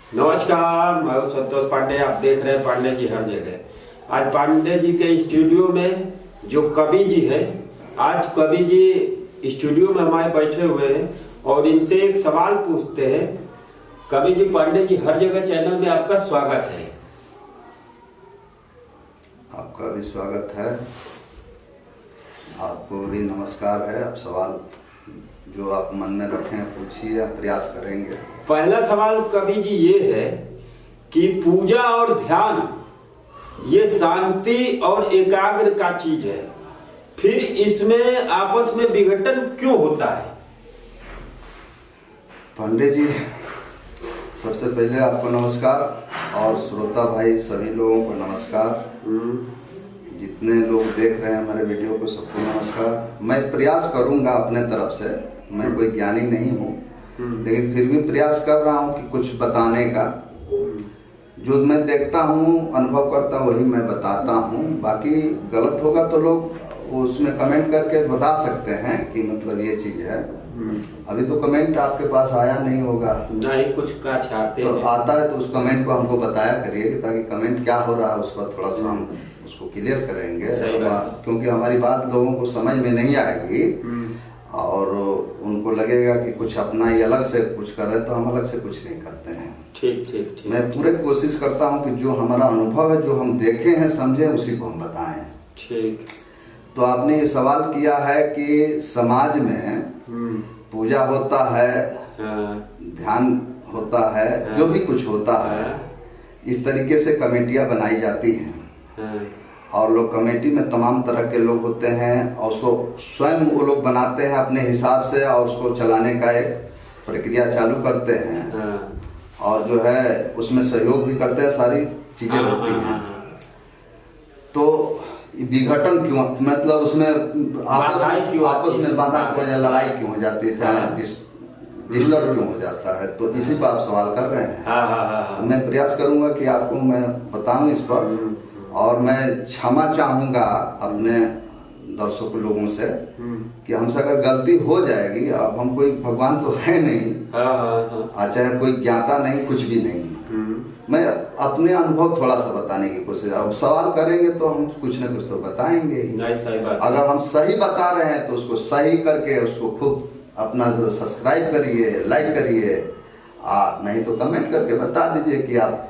नमस्कार, मैं हूं संतोष पांडे। आप देख रहे हैं पांडे जी हर जगह। आज पांडे जी के स्टूडियो में जो कवि जी हैं, आज कवि जी स्टूडियो में हमारे बैठे हुए हैं और इनसे एक सवाल पूछते हैं। कवि जी, पांडे जी हर जगह चैनल में आपका स्वागत है। आपका भी स्वागत है, आपको भी नमस्कार है। आप सवाल जो आप मन में रखें पूछिए, आप प्रयास करेंगे। पहला सवाल कवि जी ये है कि पूजा और ध्यान ये शांति और एकाग्र का चीज है, फिर इसमें आपस में विघटन क्यों होता है? पांडे जी, सबसे पहले आपको नमस्कार और श्रोता भाई सभी लोगों को नमस्कार। जितने लोग देख रहे हैं हमारे वीडियो को सबको नमस्कार। मैं प्रयास करूंगा अपने तरफ से, मैं कोई ज्ञानी नहीं हूँ, लेकिन फिर भी प्रयास कर रहा हूँ कि कुछ बताने का। जो मैं देखता हूँ, अनुभव करता हूँ, वही मैं बताता हूँ। बाकी गलत होगा तो लोग उसमें कमेंट करके बता सकते हैं कि मतलब ये चीज़ है। अभी तो कमेंट आपके पास आया नहीं होगा। नहीं, कुछ का चाहते तो हैं। आता है तो उस कमेंट को हमको बताया करिए, ताकि कमेंट क्या हो रहा है उस पर थोड़ा सा हम उसको क्लियर करेंगे। क्योंकि हमारी बात लोगों को समझ में नहीं आएगी और उनको लगेगा कि कुछ अपना ही अलग से कुछ कर रहे, तो हम अलग से कुछ नहीं करते हैं। ठीक ठीक ठीक। मैं पूरे कोशिश करता हूं कि जो हमारा अनुभव है, जो हम देखे हैं, समझे, उसी को हम बताएं। ठीक। तो आपने ये सवाल किया है कि समाज में पूजा होता है, ध्यान होता है, जो भी कुछ होता है, इस तरीके से कमेटियां बनाई जाती हैं और लोग कमेटी में तमाम तरह के लोग होते हैं और उसको स्वयं वो लोग बनाते हैं अपने हिसाब से और उसको चलाने का एक प्रक्रिया चालू करते हैं और जो है उसमें सहयोग भी करते हैं, सारी चीजें होती हैं। तो विघटन क्यों, मतलब उसमें आपस में बाधा क्यों या लड़ाई क्यों हो जाती है, डिस्टर्ब क्यों हो जाता है? तो इसी पर आप सवाल कर रहे हैं। तो मैं प्रयास करूंगा कि आपको मैं बताऊं इस पर, और मैं क्षमा चाहूंगा अपने दर्शक लोगों से कि हमसे अगर गलती हो जाएगी, अब हम कोई भगवान तो है नहीं, चाहे कोई ज्ञाता नहीं, कुछ भी नहीं। मैं अपने अनुभव थोड़ा सा बताने की कोशिश, अब सवाल करेंगे तो हम कुछ ना कुछ तो बताएंगे ही। अगर हम सही बता रहे हैं तो उसको सही करके उसको खूब अपना जो सब्सक्राइब करिए, लाइक करिए, नहीं तो कमेंट करके बता दीजिए कि आप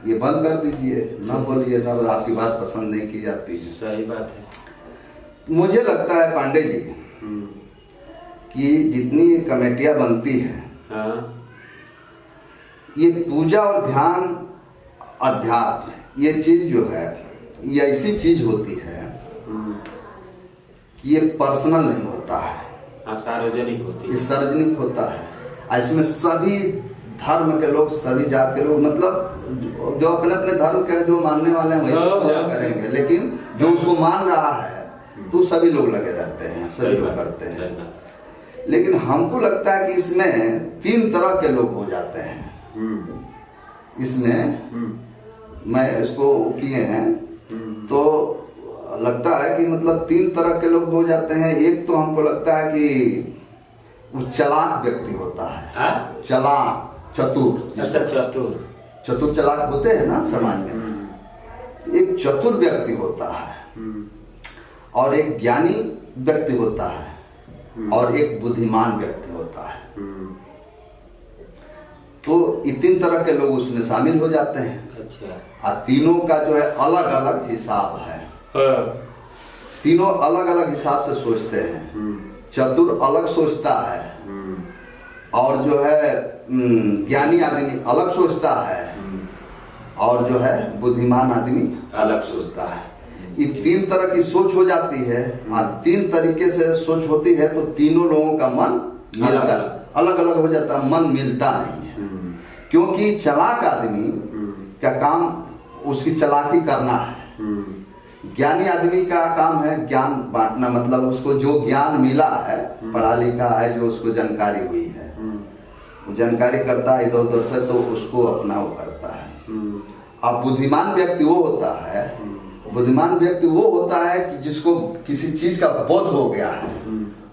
ये बंद कर दीजिए, ना बोलिए, ना आपकी बात पसंद नहीं की जाती है। सही बात है। मुझे लगता है पांडे जी कि जितनी कमेटियां बनती हैं, ये पूजा और ध्यान, अध्यात्म, ये चीज जो है, ये ऐसी चीज होती है कि ये पर्सनल नहीं होता है, सार्वजनिक होती है। ये सार्वजनिक होता है। इसमें सभी धर्म के लोग, सभी जात के लोग, मतलब जो अपने अपने धर्म के जो मानने वाले हैं वही पूजा करेंगे, लेकिन जो उसको मान रहा है तो सभी लोग लगे रहते हैं, सभी लोग करते हैं। लेकिन हमको लगता है कि इसमें तीन तरह के लोग हो जाते हैं। इसमें मैं इसको किए हैं तो लगता है कि मतलब तीन तरह के लोग हो जाते हैं। एक तो हमको लगता है कि वो चालाक व्यक्ति होता है, चालाक, चतुर। अच्छा, चतुर। चतुर चालाक होते हैं ना समाज में। एक चतुर व्यक्ति होता है और एक ज्ञानी व्यक्ति होता है और एक बुद्धिमान व्यक्ति होता है। तो ये तीन तरह के लोग उसमें शामिल हो जाते हैं। अच्छा। और तीनों का जो है अलग अलग हिसाब है। तीनों अलग अलग हिसाब से सोचते हैं। चतुर अलग सोचता है और जो है ज्ञानी आदमी अलग सोचता है और जो है बुद्धिमान आदमी अलग सोचता है। ये तीन तरह की सोच हो जाती है और तीन तरीके से सोच होती है, तो तीनों लोगों का मन मिलता, अलग अलग हो जाता है, मन मिलता नहीं है। क्योंकि चालाक आदमी का काम उसकी चालाकी करना है, ज्ञानी आदमी का काम है ज्ञान बांटना, मतलब उसको जो ज्ञान मिला है, पढ़ा लिखा है, जो उसको जानकारी हुई है, वो जानकारी करता है इधर उधर से, तो उसको अपना वो करता है। अब बुद्धिमान व्यक्ति वो होता है, बुद्धिमान व्यक्ति वो होता है कि जिसको किसी चीज का बोध हो गया है,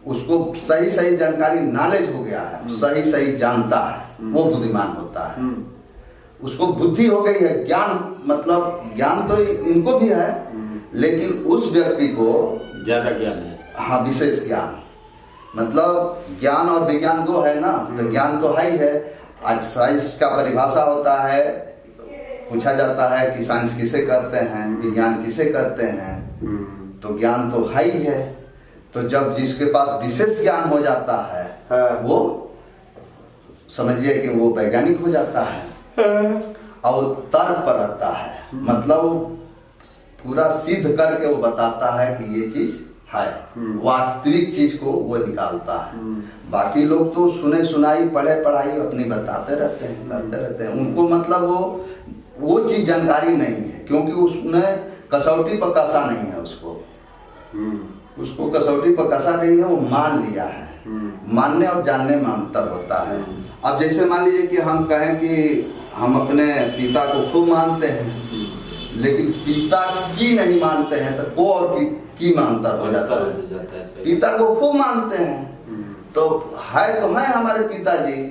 उसको सही सही जानकारी, नॉलेज हो गया है, सही सही जानता है, वो बुद्धिमान होता है। उसको बुद्धि हो गई है, ज्ञान मतलब ज्ञान तो इनको भी है, लेकिन उस व्यक्ति को ज्यादा ज्ञान है। हाँ, विशेष ज्ञान, मतलब ज्ञान और विज्ञान दो है ना, तो ज्ञान तो है ही है। आज साइंस का परिभाषा होता है, पूछा जाता है कि साइंस किसे कहते हैं, विज्ञान किसे कहते हैं, तो ज्ञान तो है ही है। तो जब जिसके पास विशेष ज्ञान हो जाता है, वो समझिए कि वो वैज्ञानिक हो जाता है और तर्क पर रहता है, मतलब पूरा सिद्ध करके वो बताता है कि ये चीज है, वास्तविक चीज को वो निकालता है। बाकी लोग तो सुने सुनाई पढ़े पढ़ाई अपनी बताते रहते हैं, करते रहते हैं, उनको मतलब वो चीज जानकारी नहीं है, क्योंकि उसने कसौटी पर कसा नहीं है, उसको कसौटी पर कसा नहीं है, वो मान लिया है। मानने और जानने में अंतर होता है। अब जैसे मान लीजिए कि हम कहें कि हम अपने पिता को खूब मानते हैं, लेकिन पिता की नहीं मानते हैं, तो को और की में अंतर हो जाता है। पिता को खूब मानते हैं तो है हमारे पिताजी,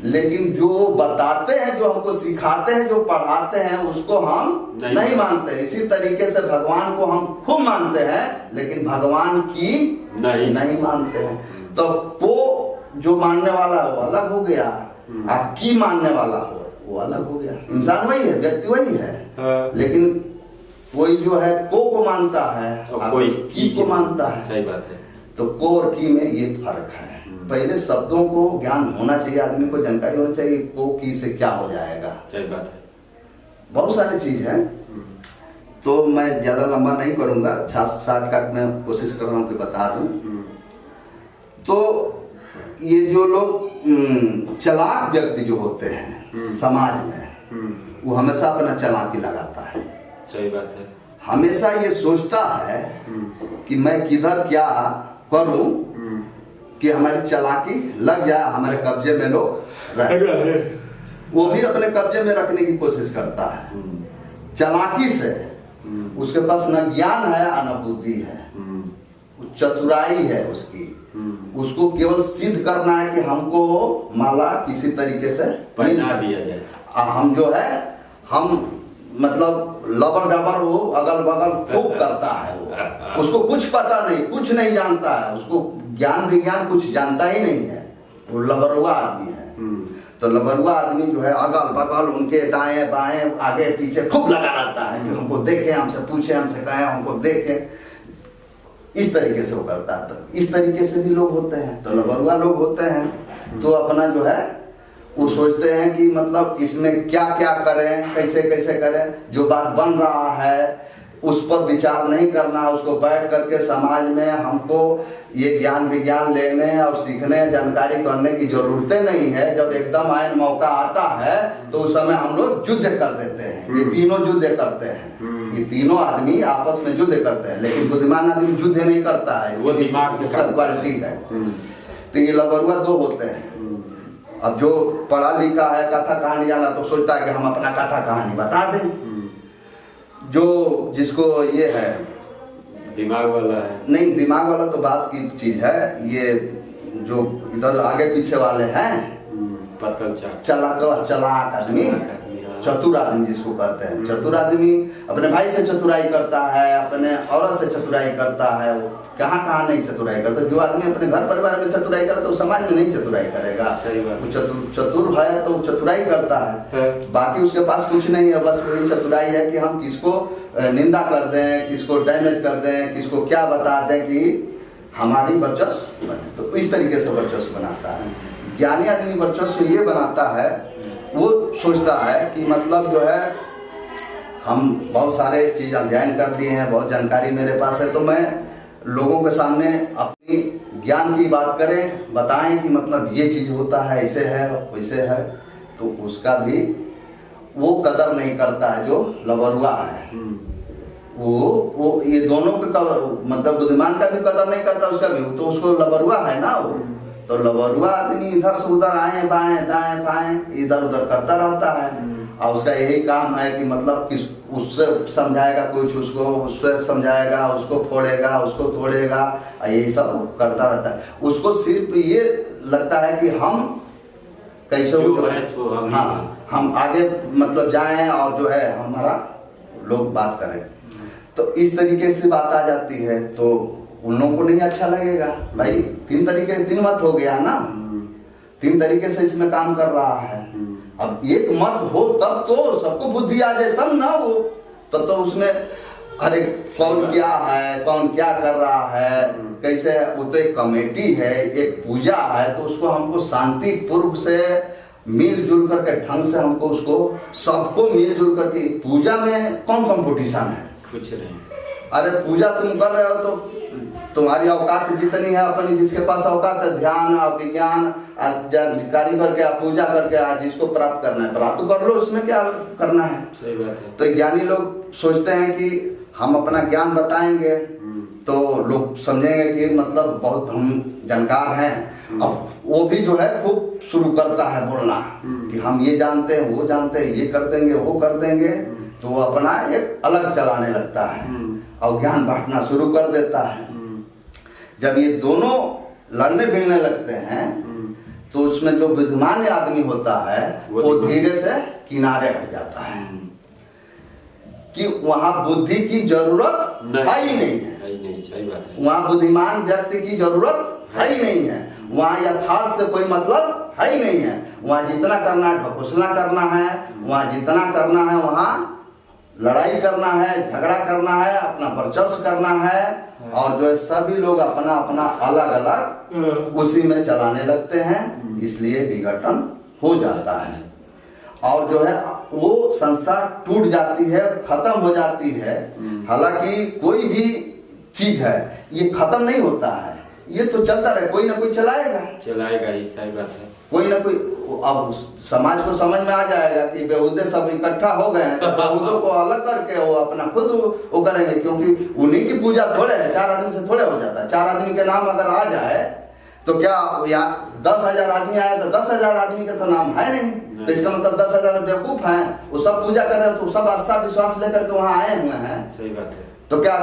लेकिन जो बताते हैं, जो हमको सिखाते हैं, जो पढ़ाते हैं, उसको हम नहीं मानते। इसी तरीके से भगवान को हम खूब मानते हैं, लेकिन भगवान की नहीं मानते हैं। तो वो जो मानने वाला है वो अलग हो गया, और की मानने वाला हो वो अलग हो गया। इंसान वही है, व्यक्ति वही है, लेकिन कोई जो है को मानता है और कोई की को मानता है। सही बात है। तो को और की में ये फर्क है। पहले शब्दों को ज्ञान होना चाहिए, आदमी को जानकारी होनी चाहिए, को की से क्या हो जाएगा। सही बात है। बहुत सारी चीज है, तो मैं ज्यादा लंबा नहीं करूंगा, शॉर्टकट में कोशिश कर रहा हूँ कि बता दूं। तो ये जो लोग चालाक व्यक्ति जो होते हैं समाज में, वो हमेशा अपना चालाकी लगाता है। सही बात है। हमेशा ये सोचता है कि मैं किधर क्या करूं कि हमारी चालाकी लग जाए, हमारे कब्जे में लोग रहे। वो भी अपने कब्जे में रखने की कोशिश करता है चालाकी से। उसके पास न ज्ञान है न बुद्धि है, चतुराई है उसकी। उसको केवल सिद्ध करना है कि हमको माला किसी तरीके से पहना दिया जाए। हम जो है हम मतलब लबर डबर वो अगल बगल खूब करता है, वो उसको कुछ पता नहीं, कुछ नहीं जानता है, उसको ज्ञान विज्ञान कुछ जानता ही नहीं है, वो लबरुआ आदमी है। तो लबरुआ आदमी जो है अगल बगल उनके दाएं बाएं आगे पीछे खूब लगा रहता है कि हमको देखे, हमसे पूछे, हमसे कहे, हमको देखे। इस तरीके से वो करता है। तो इस तरीके से भी लोग होते हैं। तो लबरुआ लोग होते हैं तो अपना जो है वो सोचते हैं कि मतलब इसमें क्या क्या करें, कैसे कैसे करें, जो बात बन रहा है उस पर विचार नहीं करना, उसको बैठ करके समाज में हमको ये ज्ञान विज्ञान लेने और सीखने जानकारी करने की जरूरतें नहीं है। जब एकदम आयन मौका आता है तो उस समय हम लोग युद्ध कर देते हैं। ये तीनों युद्ध करते हैं, ये तीनों आदमी आपस में युद्ध करते हैं, लेकिन बुद्धिमान आदमी युद्ध नहीं करता है, वो दिमाग से क्वालिटी है। तो ये लबरुआ दो होते हैं। अब जो पढ़ा लिखा है, कथा कहानी जाना, तो सोचता है कि हम अपना कथा कहानी बता दें। जो जिसको ये है दिमाग वाला है, नहीं दिमाग वाला तो बात की चीज है, ये जो इधर आगे पीछे वाले हैं चलाक आदमी, चतुर आदमी जिसको कहते हैं। चतुर आदमी अपने भाई से चतुराई करता है, अपने औरत से चतुराई करता है, कहाँ कहाँ नहीं चतुराई करता। जो आदमी अपने घर परिवार में चतुराई करता है वो समाज में नहीं चतुराई करेगा। वो चतुर है तो चतुराई करता है, बाकी उसके पास कुछ नहीं है, बस वही चतुराई है कि हम किसको निंदा कर दें, किसको डैमेज कर दें, किसको क्या बता दें कि हमारी वर्चस्व बने। तो इस तरीके से वर्चस्व बनाता है। ज्ञानी आदमी वर्चस्व ये बनाता है, वो सोचता है कि मतलब जो है हम बहुत सारे चीज अध्ययन कर लिए हैं, बहुत जानकारी मेरे पास है, तो मैं लोगों के सामने अपनी ज्ञान की बात करें, बताएं कि मतलब ये चीज होता है, ऐसे है वैसे है। तो उसका भी वो कदर नहीं करता है जो लबरुआ है। वो ये दोनों के मतलब बुद्धिमान का भी कदर नहीं करता, उसका भी, तो उसको लबरुआ है ना वो। तो लबरुआ आदमी इधर से उधर आए बाएं दाएं बाएं इधर उधर करता रहता है, और उसका यही काम है कि मतलब किस उससे समझाएगा कुछ, उससे समझाएगा, उसको फोड़ेगा, उसको तोड़ेगा, यही सब करता रहता है। उसको सिर्फ ये लगता है कि हम कैसे हम आगे मतलब जाएं और जो है हमारा लोग बात करें, तो इस तरीके से बात आ जाती है तो उन लोगों को नहीं अच्छा लगेगा। भाई 3 तरीके 3 मत हो गया ना, 3 तरीके से इसमें काम कर रहा है। अब एक मत हो तब तो सबको बुद्धि आ जाए, तब ना वो तब तो उसमें अरे कौन क्या है, कौन क्या कर रहा है, कैसे है, वो तो एक कमेटी है, एक पूजा है, तो उसको हमको शांति पूर्व से मिलजुल करके ढंग से हमको उसको सबको मिलजुल करके, पूजा में कौन कंपटीशन है, कुछ नहीं। अरे पूजा तुम कर रहे हो तो तुम्हारी औकात जितनी है अपनी, जिसके पास औकात है ध्यान और विज्ञान जानकारी करके आप पूजा करके आज जिसको प्राप्त करना है प्राप्त कर लो, उसमें क्या करना है। सही बात है। तो ज्ञानी लोग सोचते हैं कि हम अपना ज्ञान बताएंगे तो लोग समझेंगे कि मतलब बहुत हम जानकार हैं। अब वो भी जो है खूब शुरू करता है बोलना कि हम ये जानते हैं, वो जानते हैं, ये कर देंगे, वो कर देंगे, तो वो अपना एक अलग चलाने लगता है और ज्ञान बांटना शुरू कर देता है। जब ये दोनों लड़ने भिड़ने लगते हैं तो उसमें जो विद्वान आदमी होता है वो धीरे से किनारे हट जाता है कि वहां बुद्धि की जरूरत है ही नहीं है। सही बात है। वहां बुद्धिमान व्यक्ति की जरूरत है ही नहीं है, वहां यथार्थ से कोई मतलब है ही नहीं है। वहां जितना करना है ढकोसला करना है, वहां जितना करना है वहां लड़ाई करना है, झगड़ा करना है, अपना वर्चस्व करना है, और जो है सभी लोग अपना अपना अलग अलग उसी में चलाने लगते हैं, इसलिए विघटन हो जाता है और जो है वो संस्था टूट जाती है, खत्म हो जाती है। हालांकि कोई भी चीज है ये खत्म नहीं होता है, ये तो चलता रहे, कोई ना कोई चलाएगा ही। सही बात है। कोई ना कोई, अब समाज को समझ में आ जाएगा कि बेहुदे सब इकट्ठा हो गए हैं तो बेहुदों को अलग करके वो अपना खुद वो करेंगे, क्योंकि उन्हीं की पूजा थोड़े है, 4 आदमी से थोड़े हो जाता है। 4 आदमी के नाम अगर आ जाए तो क्या यहाँ 10,000 आदमी आए तो 10,000 आदमी का तो नाम है नहीं, तो इसका मतलब 10,000 बेवकूफ हैं, वो सब पूजा कर रहे हैं, तो सब आस्था विश्वास लेकर के वहाँ आए हुए हैं। सही बात है। तो क्या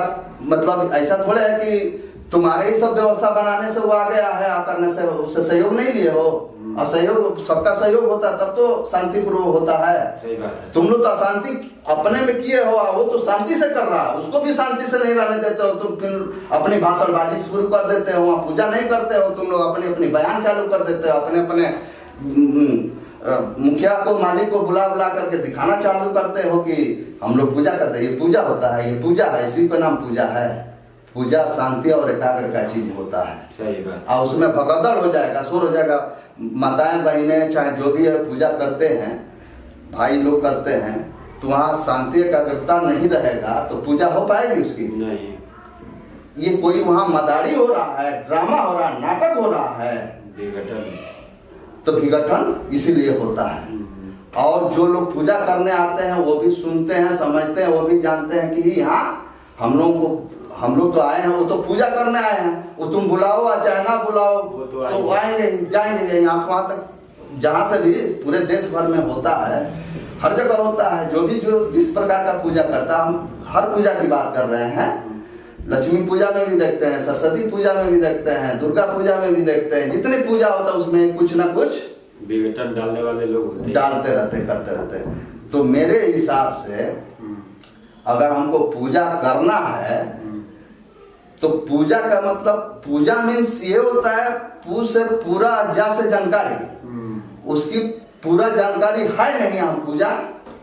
मतलब ऐसा थोड़े है कि तुम्हारे ही सब व्यवस्था बनाने से वो आ गया है, आ करने से उससे सहयोग नहीं लिए हो, और सहयोग सबका सहयोग होता है तब तो शांतिपूर्वक होता है। सही बात है। तुम लोग तो अशांति अपने में किए हो, वो तो शांति से कर रहा है, उसको भी शांति से नहीं रहने देते हो, तुम फिर अपनी भाषणबाजी शुरू कर देते हो, वहाँ पूजा नहीं करते हो, तुम लोग अपनी अपनी बयान चालू कर देते हो, अपने अपने मुखिया को मालिक को बुला बुला करके दिखाना चालू करते हो कि हम लोग पूजा करते हैं, ये पूजा होता है, ये पूजा है, इसी का नाम पूजा है। पूजा शांति और एकाग्र का चीज होता है। सही बात। और उसमें भगदड़ हो जाएगा, शोर हो जाएगा, माताएं बहनें चाहे जो भी है पूजा करते हैं, भाई लोग करते हैं, तो वहाँ शांति एकाग्रता नहीं रहेगा तो पूजा हो पाएगी उसकी नहीं। ये कोई वहाँ मदारी हो रहा है, ड्रामा हो रहा है, नाटक हो रहा है, विघटन। तो विघटन इसीलिए होता है। और जो लोग पूजा करने आते हैं वो भी सुनते हैं, समझते हैं, वो भी जानते हैं कि यहाँ हम लोग तो आए हैं, वो तो पूजा करने आए हैं, वो तुम बुलाओ चाहे ना बुलाओ तो आएंगे जाएंगे, यहाँ से वहाँ तक जहाँ से भी पूरे देश भर में होता है, हर जगह होता है। जो जिस प्रकार का पूजा करता है, हम हर पूजा की बात कर रहे हैं, लक्ष्मी पूजा में भी देखते हैं, सरस्वती पूजा में भी देखते हैं, दुर्गा पूजा में भी देखते हैं, जितनी पूजा होता है उसमें कुछ ना कुछ विघटन डालने वाले लोग होते हैं, डालते रहते, करते रहते। तो मेरे हिसाब से अगर हमको पूजा करना है तो पूजा का मतलब, पूजा मीन्स ये होता है पूछ से पूरा अज्ञा से जानकारी, उसकी पूरा जानकारी है नहीं, हम पूजा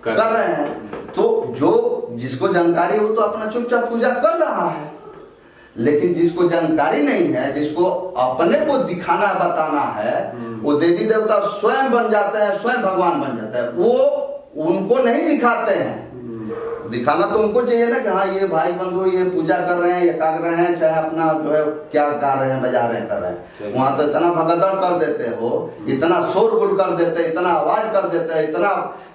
कर रहे हैं, तो जो जिसको जानकारी हो तो अपना चुपचाप पूजा कर रहा है। लेकिन जिसको जानकारी नहीं है, जिसको अपने को दिखाना है, बताना है, वो देवी देवता स्वयं बन जाते हैं, स्वयं भगवान बन जाते हैं, वो उनको नहीं दिखाते हैं। दिखाना तो उनको चाहिए ना कि हाँ ये भाई बंधु ये पूजा कर रहे हैं, एकाग्र हैं, चाहे अपना जो है क्या गा रहे हैं, बजा रहे हैं, कर रहे हैं। वहां तो इतना भगदड़ कर देते हो, इतना शोरगुल कर देते, इतना आवाज कर देते, इतना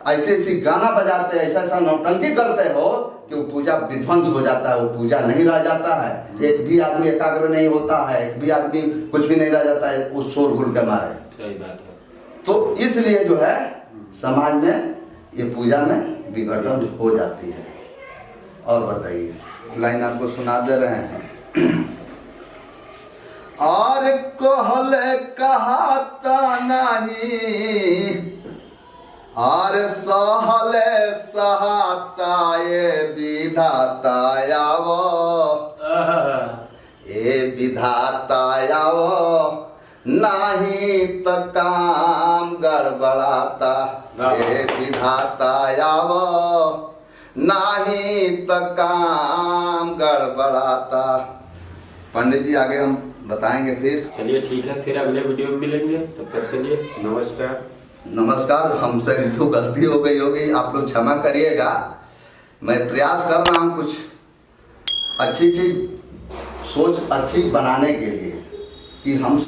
ऐसी गाना बजाते, ऐसा नौटंकी करते हो कि वो पूजा विध्वंस हो जाता है, वो पूजा नहीं रह जाता है। एक भी आदमी एकाग्र नहीं होता है, एक भी आदमी कुछ भी नहीं रह जाता है उस शोरगुल के मारे। सही बात है। तो इसलिए जो है समाज में ये पूजा में विघटन हो जाती है। और बताइए, लाइन आपको सुना दे रहे हैं। और कहले कहाता नहीं, आर सहले सहाता ये विधाता आवो, ए विधाता आवो, नाही तो काम गड़बड़ाता, ए विधाता आवो, नाही तो काम गड़बड़ाता। पंडित जी आगे हम बताएंगे फिर। चलिए ठीक है, फिर अगले वीडियो में मिलेंगे, तब तक के लिए नमस्कार। नमस्कार। हमसे जो गलती हो गई होगी आप लोग क्षमा करिएगा। मैं प्रयास कर रहा हूँ कुछ अच्छी चीज सोच अच्छी बनाने के लिए कि हम